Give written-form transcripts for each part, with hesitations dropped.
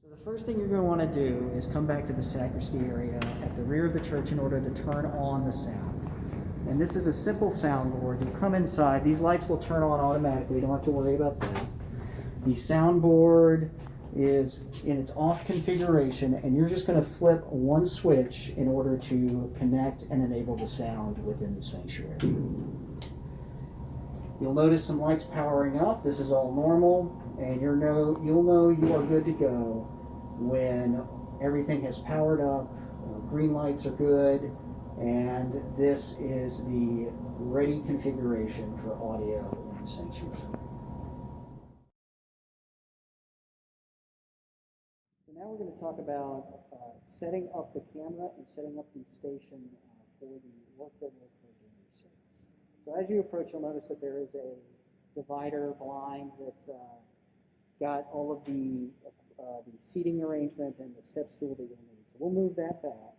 So the first thing you're going to want to do is come back to the sacristy area at the rear of the church in order to turn on the sound. And this is a simple soundboard. You come inside, these lights will turn on automatically, you don't have to worry about that. The soundboard is in its off configuration, and you're just going to flip one switch in order to connect and enable the sound within the sanctuary. You'll notice some lights powering up. This is all normal, and you'll know you are good to go when everything has powered up. Green lights are good, and this is the ready configuration for audio in the sanctuary. So now we're going to talk about setting up the camera and setting up the station for the work that will occur during the service. So as you approach, you'll notice that there is a divider blind that's got all of the seating arrangement and the step stool that you'll need. So we'll move that back.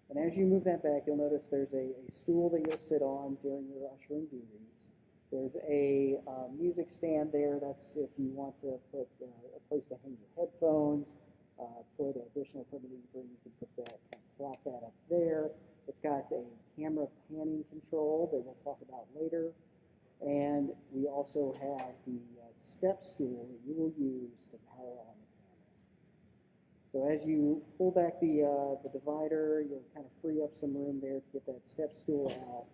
And as you move that back, you'll notice there's a stool that you'll sit on during your ushering duties. There's a music stand there. That's if you want to put a place to hang your headphones, put additional equipment that you bring, you can put that, plop that up there. It's got a camera panning control that we'll talk about later. And we also have the step stool that you will use to power on the camera. So as you pull back the divider, you'll kind of free up some room there to get that step stool out.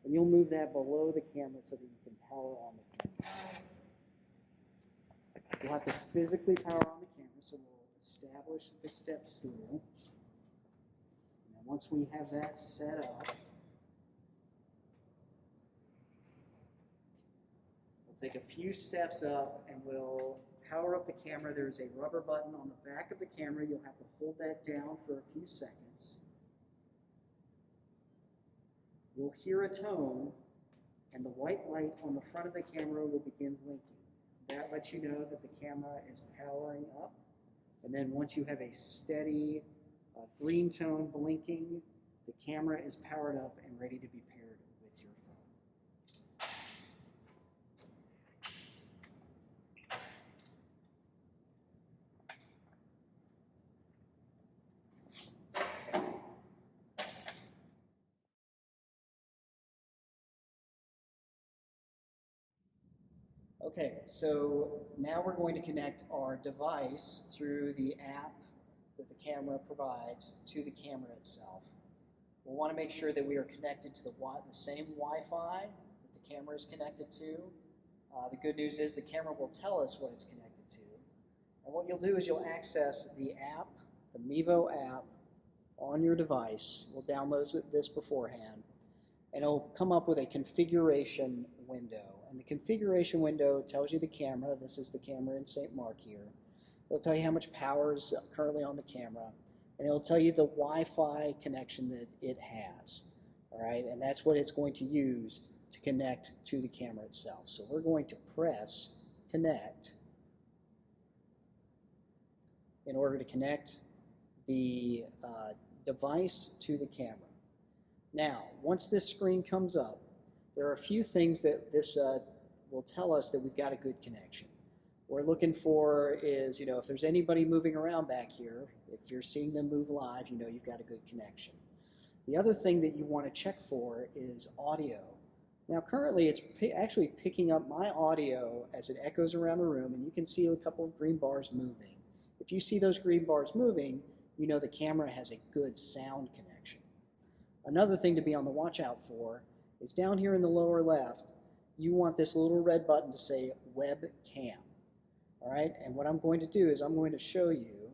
And you'll move that below the camera so that you can power on the camera. You'll have to physically power on the camera, so we'll establish the step stool. And once we have that set up, we'll take a few steps up and we'll power up the camera. There's a rubber button on the back of the camera. You'll have to hold that down for a few seconds. You'll hear a tone, and the white light on the front of the camera will begin blinking. That lets you know that the camera is powering up. And then once you have a steady green tone blinking, the camera is powered up and ready to be paired with your phone. Okay, so now we're going to connect our device through the app that the camera provides to the camera itself. We'll want to make sure that we are connected to the same Wi-Fi that the camera is connected to. The good news is the camera will tell us what it's connected to. And what you'll do is you'll access the app, the Mevo app, on your device. We'll download this beforehand, and it'll come up with a configuration window. And the configuration window tells you the camera. This is the camera in St. Mark here. It'll tell you how much power is currently on the camera, and it'll tell you the Wi-Fi connection that it has. All right, and that's what it's going to use to connect to the camera itself. So we're going to press connect in order to connect the device to the camera. Now, once this screen comes up, there are a few things that this will tell us that we've got a good connection. What we're looking for is, if there's anybody moving around back here, if you're seeing them move live, you've got a good connection. The other thing that you want to check for is audio. Now, currently, it's actually picking up my audio as it echoes around the room, and you can see a couple of green bars moving. If you see those green bars moving, you know the camera has a good sound connection. Another thing to be on the watch out for is down here in the lower left, you want this little red button to say webcam. All right, and what I'm going to do is I'm going to show you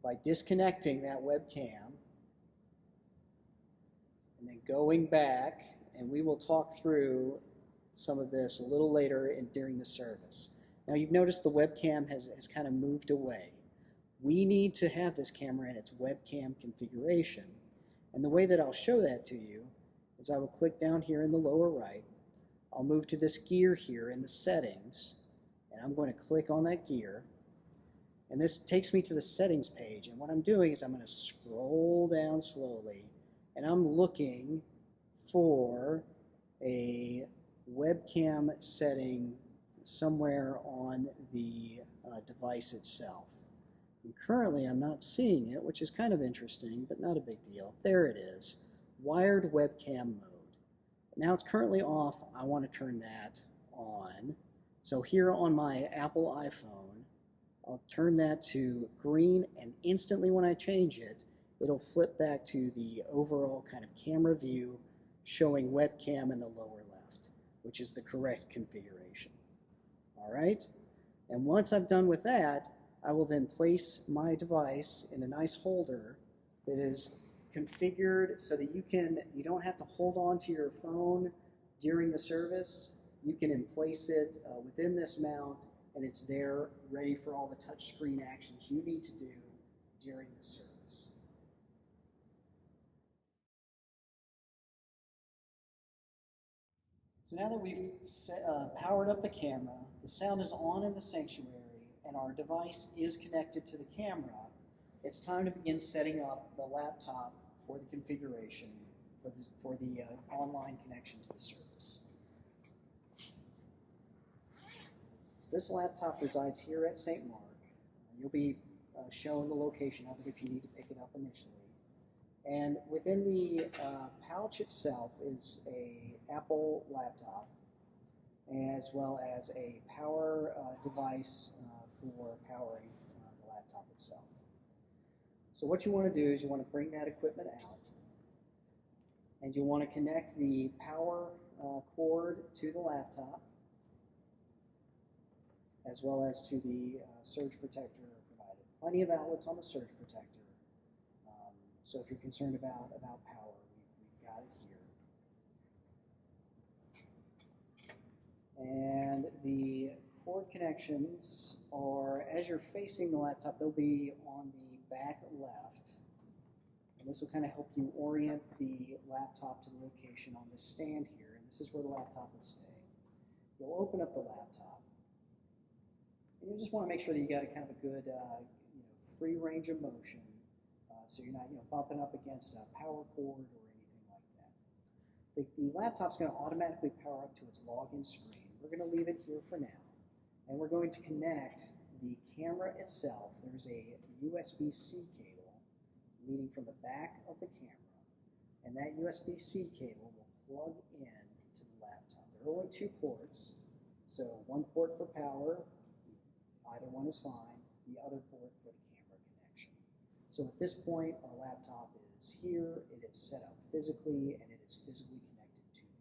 by disconnecting that webcam and then going back, and we will talk through some of this a little later during the service. Now you've noticed the webcam has kind of moved away. We need to have this camera in its webcam configuration, and the way that I'll show that to you is I will click down here in the lower right. I'll move to this gear here in the settings, and I'm going to click on that gear, and this takes me to the settings page. And what I'm doing is I'm going to scroll down slowly, and I'm looking for a webcam setting somewhere on the device itself. And currently I'm not seeing it, which is kind of interesting, but not a big deal. There it is, wired webcam mode. Now it's currently off. I want to turn that on. So here on my Apple iPhone, I'll turn that to green, and instantly when I change it, it'll flip back to the overall kind of camera view showing webcam in the lower left, which is the correct configuration. All right, and once I've done with that, I will then place my device in a nice holder that is configured so that you don't have to hold on to your phone during the service. You can place it within this mount, and it's there ready for all the touchscreen actions you need to do during the service. So now that we've powered up the camera, the sound is on in the sanctuary, and our device is connected to the camera, it's time to begin setting up the laptop for the configuration for the online connection to the service. So this laptop resides here at St. Mark. You'll be shown the location of it if you need to pick it up initially. And within the pouch itself is a Apple laptop, as well as a power device for powering the laptop itself. So what you want to do is you want to bring that equipment out, and you want to connect the power cord to the laptop, as well as to the surge protector provided. Plenty of outlets on the surge protector. So if you're concerned about power, we've got it here. And the cord connections are, as you're facing the laptop, they'll be on the back left. And this will kind of help you orient the laptop to the location on this stand here. And this is where the laptop will stay. You'll open up the laptop. And you just want to make sure that you got a kind of a good free range of motion. So you're not bumping up against a power cord or anything like that. The laptop's going to automatically power up to its login screen. We're going to leave it here for now. And we're going to connect the camera itself. There's a USB-C cable leading from the back of the camera. And that USB-C cable will plug in to the laptop. There are only 2 ports. So one port for power, either one is fine. The other port for the camera connection. So at this point, our laptop is here, it is set up physically, and it is physically connected to the camera.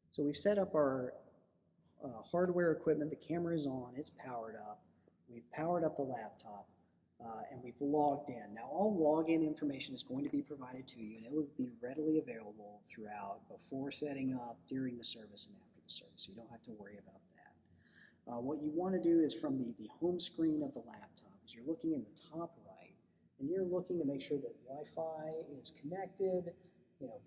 So we've set up our hardware equipment. The camera is on, it's powered up. We've powered up the laptop, and we've logged in. Now all login information is going to be provided to you, and it will be readily available throughout, before setting up, during the service, and after the service. So you don't have to worry about that. What you want to do is from the home screen of the laptop, is you're looking in the top right, and you're looking to make sure that Wi-Fi is connected,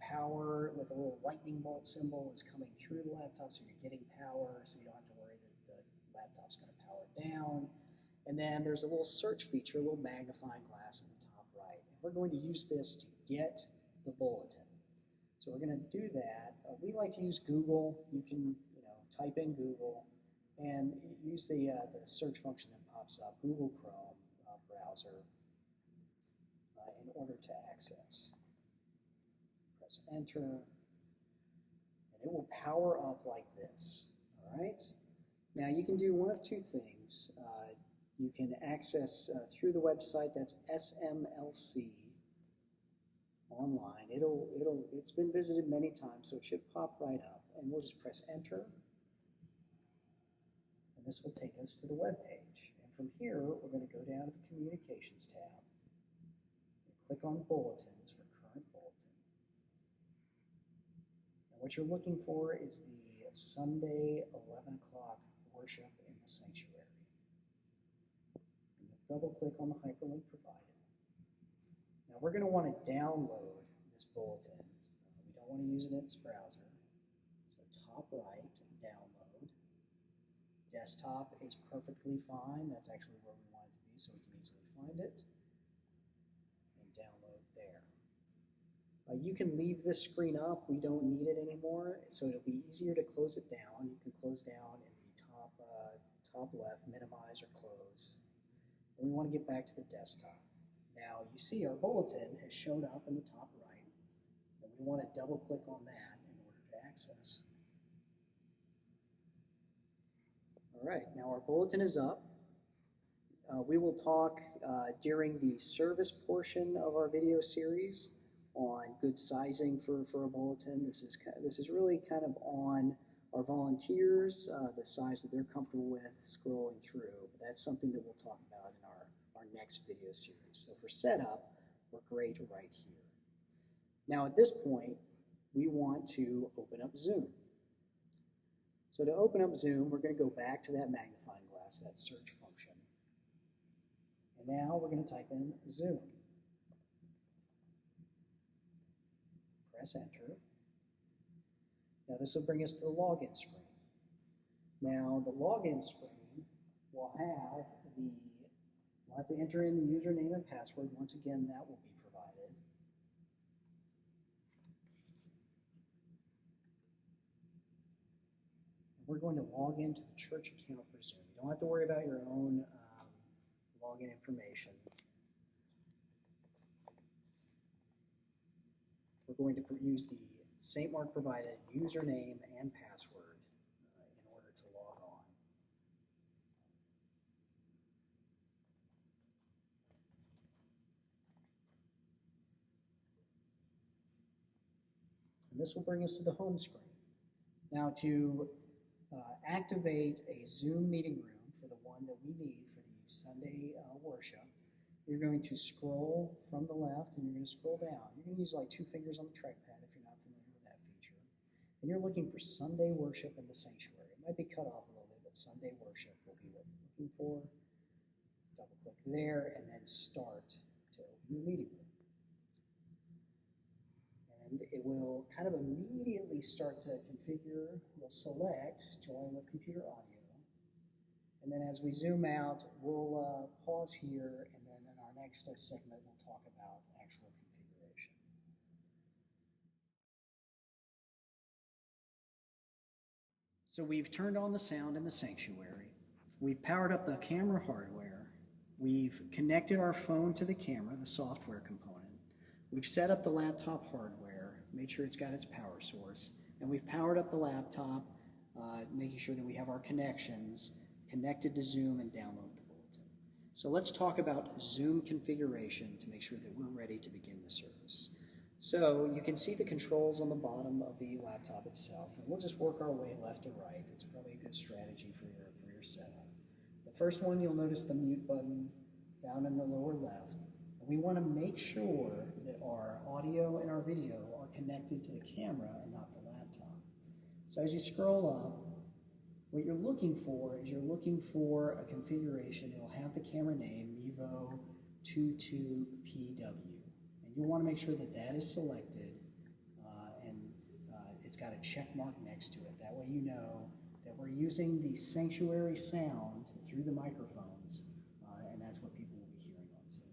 power with a little lightning bolt symbol is coming through the laptop, so you're getting power, so you don't have to worry that the laptop's going to power down. And then there's a little search feature, a little magnifying glass in the top right. And we're going to use this to get the bulletin. So we're going to do that. We like to use Google. You can type in Google and use the search function that pops up, Google Chrome browser, in order to access. Press enter, and it will power up like this. All right. Now you can do one of 2 things. You can access through the website. That's SMLC online. It's been visited many times, so it should pop right up. And we'll just press enter. And this will take us to the web page. And from here, we're going to go down to the Communications tab. And click on Bulletins for current bulletin. And what you're looking for is the Sunday 11 o'clock worship in the sanctuary. Double-click on the hyperlink provided. Now we're going to want to download this bulletin. We don't want to use it in this browser. So top right, download. Desktop is perfectly fine. That's actually where we want it to be, so we can easily find it. And download there. You can leave this screen up. We don't need it anymore, so it'll be easier to close it down. You can close down in the top left, minimize or close. And we want to get back to the desktop. Now you see our bulletin has showed up in the top right, and we want to double click on that in order to access. All right, now our bulletin is up. We will talk during the service portion of our video series on good sizing for a bulletin. This is really kind of on our volunteers, the size that they're comfortable with scrolling through. But that's something that we'll talk about in our next video series. So for setup, we're great right here. Now at this point, we want to open up Zoom. So to open up Zoom, we're going to go back to that magnifying glass, that search function. And now we're going to type in Zoom. Press enter. Now this will bring us to the login screen. Now the login screen will have we'll have to enter in the username and password. Once again, that will be provided. We're going to log into the church account for Zoom. You don't have to worry about your own login information. We're going to use the St. Mark provided username and password in order to log on. And this will bring us to the home screen. Now to activate a Zoom meeting room for the one that we need for the Sunday worship, you're going to scroll from the left and you're going to scroll down. You're going to use like 2 fingers on the trackpad if you're not familiar with that feature. And you're looking for Sunday worship in the sanctuary. It might be cut off a little bit, but Sunday worship will be what you're looking for. Double click there and then start to open your meeting room. And it will kind of immediately start to configure. We'll select join with computer audio. And then as we zoom out, we'll pause here, and then in our next segment, we'll talk about actual configuration. So we've turned on the sound in the sanctuary. We've powered up the camera hardware. We've connected our phone to the camera, the software component. We've set up the laptop hardware, made sure it's got its power source, and we've powered up the laptop, making sure that we have our connections connected to Zoom and download the bulletin. So let's talk about Zoom configuration to make sure that we're ready to begin the service. So you can see the controls on the bottom of the laptop itself, and we'll just work our way left to right. It's probably a good strategy for your setup. The first one, you'll notice the mute button down in the lower left. And we want to make sure that our audio and our video are connected to the camera and not the laptop. So as you scroll up, what you're looking for is a configuration. It'll have the camera name Mevo 22PW. And you'll want to make sure that that is selected and it's got a check mark next to it. That way you know that we're using the sanctuary sound through the microphones, and that's what people will be hearing on Zoom.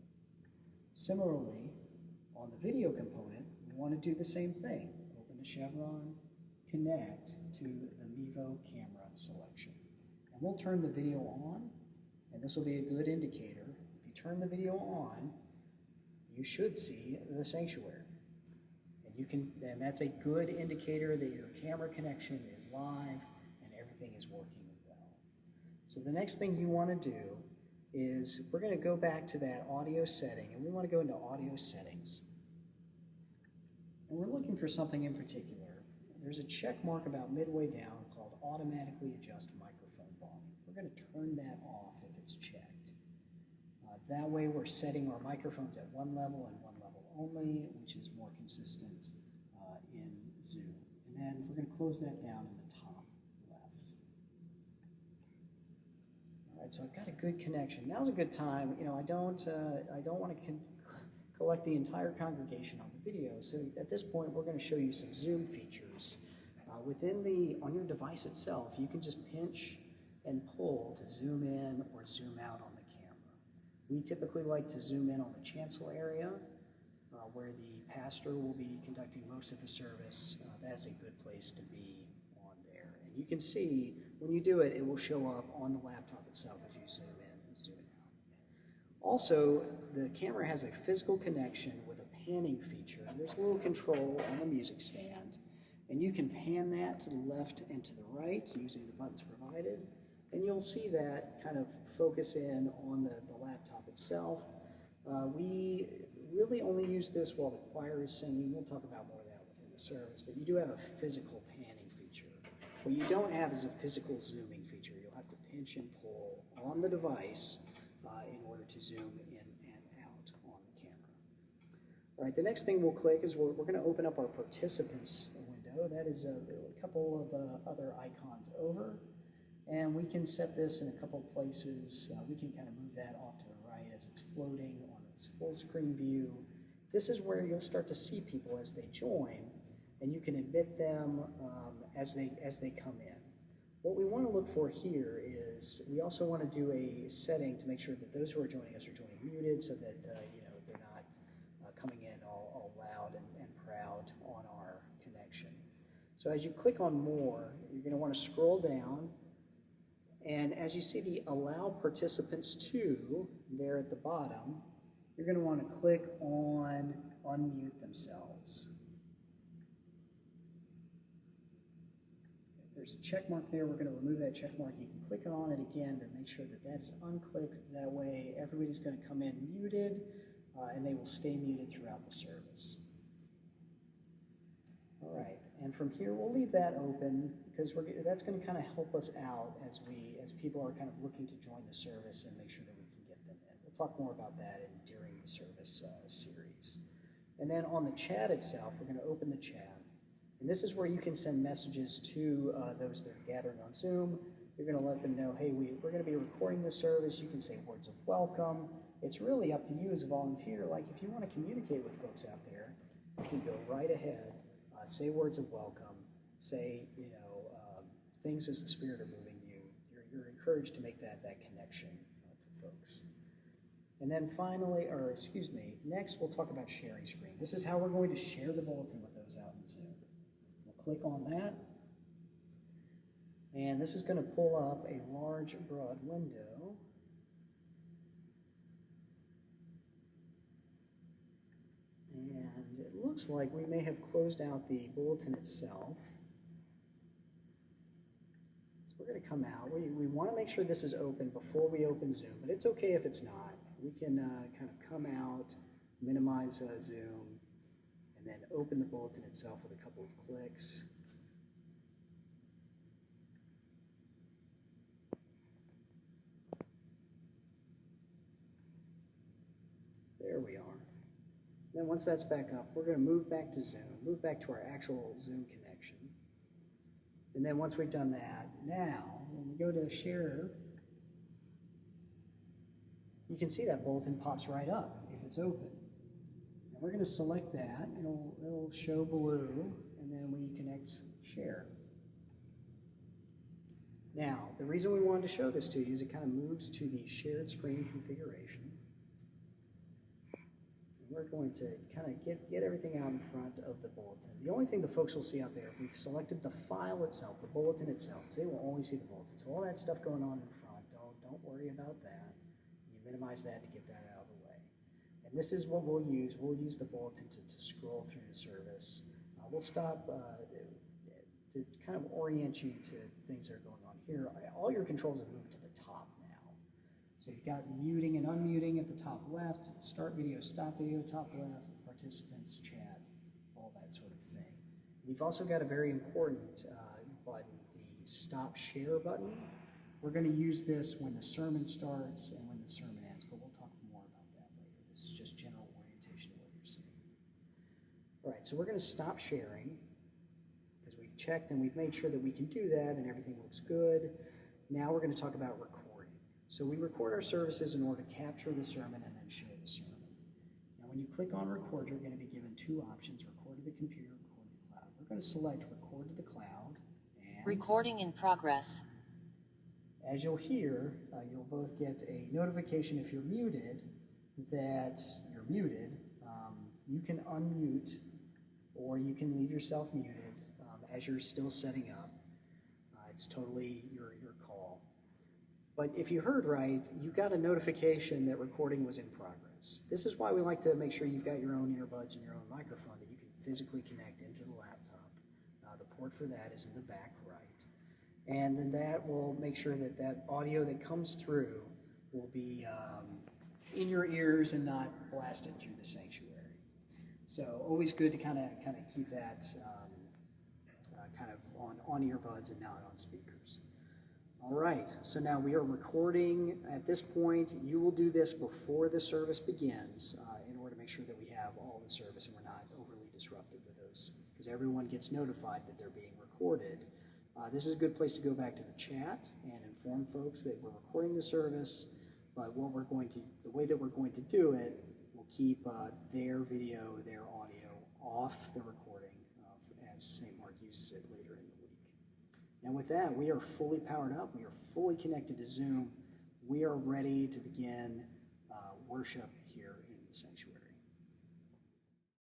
Similarly, on the video component, we want to do the same thing. Open the chevron, connect to the Mevo camera selection. And we'll turn the video on, and this will be a good indicator. If you turn the video on, you should see the sanctuary. And that's a good indicator that your camera connection is live and everything is working well. So the next thing you want to do is we're going to go back to that audio setting, and we want to go into audio settings. And we're looking for something in particular. There's a check mark about midway down called automatically adjust microphone volume. We're going to turn that off if it's checked. That way we're setting our microphones at one level and one level only, which is more consistent in Zoom. And then we're going to close that down in the top left. All right, so I've got a good connection. Now's a good time. I don't want to collect the entire congregation on the video. So at this point, we're going to show you some Zoom features. On your device itself, you can just pinch and pull to zoom in or zoom out on the camera. We typically like to zoom in on the chancel area, where the pastor will be conducting most of the service. That's a good place to be on there. And you can see when you do it, it will show up on the laptop itself as you zoom in and zoom out. Also, the camera has a physical connection with a panning feature. There's a little control on the music stand, and you can pan that to the left and to the right using the buttons provided, and you'll see that kind of focus in on the laptop itself. We really only use this while the choir is singing. We'll talk about more of that within the service, but you do have a physical panning feature. What you don't have is a physical zooming feature. You'll have to pinch and pull on the device in order to zoom in and out on the camera. All right, the next thing we'll click is we're going to open up our participants window. That is a couple of other icons over, and we can set this in a couple of places. We can kind of move that off to the right as it's floating on its full screen view. This is where you'll start to see people as they join, and you can admit them as they come in. What we want to look for here is we also want to do a setting to make sure that those who are joining us are joining muted, so that they're not coming in all loud and proud on our connection. So as you click on more, you're going to want to scroll down, and as you see the Allow Participants To there at the bottom, you're going to want to click on Unmute Themselves. If there's a check mark there, we're going to remove that check mark. You can click on it again to make sure that that is unclicked. That way everybody's going to come in muted, and they will stay muted throughout the service. All right, and from here we'll leave that open because that's going to kind of help us out as people are kind of looking to join the service and make sure that we can get them in. We'll talk more about that during the service series. And then on the chat itself, we're going to open the chat. And this is where you can send messages to those that are gathering on Zoom. You're going to let them know, hey, we're going to be recording this service. You can say words of welcome. It's really up to you as a volunteer. Like if you want to communicate with folks out there, you can go right ahead, say words of welcome, say things as the Spirit are moving you. You're encouraged to make that connection to folks. And then finally, next we'll talk about sharing screen. This is how we're going to share the bulletin with those out in Zoom. We'll click on that, and this is going to pull up a large, broad window. And it looks like we may have closed out the bulletin itself. So we're going to come out. We want to make sure this is open before we open Zoom, but it's okay if it's not. We can kind of come out, minimize Zoom, and then open the bulletin itself with a couple of clicks. There we are. Then once that's back up, we're going to move back to Zoom, move back to our actual Zoom connection. And then once we've done that, now when we go to share, you can see that bulletin pops right up if it's open. And we're going to select that. It'll show blue, and then we connect share. Now, the reason we wanted to show this to you is it kind of moves to the shared screen configuration. We're going to kind of get everything out in front of the bulletin. The only thing the folks will see out there, if we've selected the file itself, the bulletin itself, they will only see the bulletin. So all that stuff going on in front, don't worry about that. You minimize that to get that out of the way. And this is what we'll use. We'll use the bulletin to scroll through the service. We'll stop to kind of orient you to things that are going on here. All your controls have moved to the top now. So you've got muting and unmuting at the top left, start video, stop video, top left, participants, chat, all that sort of thing. And you've also got a very important button, the stop share button. We're going to use this when the sermon starts and when the sermon ends, but we'll talk more about that later. This is just general orientation of what you're seeing. All right, so we're going to stop sharing because we've checked and we've made sure that we can do that and everything looks good. Now we're going to talk about recording. So we record our services in order to capture the sermon and then share the sermon. Now when you click on record, you're going to be given two options, record to the computer, record to the cloud. We're going to select record to the cloud. And recording in progress. As you'll hear, you'll both get a notification if you're muted that you're muted. you can unmute or you can leave yourself muted as you're still setting up. It's totally your call. But if you heard right, you got a notification that recording was in progress. This is why we like to make sure you've got your own earbuds and your own microphone that you can physically connect into the laptop. The port for that is in the back right. And then that will make sure that that audio that comes through will be in your ears and not blasted through the sanctuary. So always good to kind of keep that kind of on earbuds and not on speakers. All right, so now we are recording. At this point, you will do this before the service begins in order to make sure that we have all the service and we're not overly disruptive with those, because everyone gets notified that they're being recorded. This is a good place to go back to the chat and inform folks that we're recording the service, but the way that we're going to do it, we'll keep their video, their audio off the recording as St. Mark uses it later in the week. And with that, we are fully powered up. We are fully connected to Zoom. We are ready to begin worship here in the sanctuary.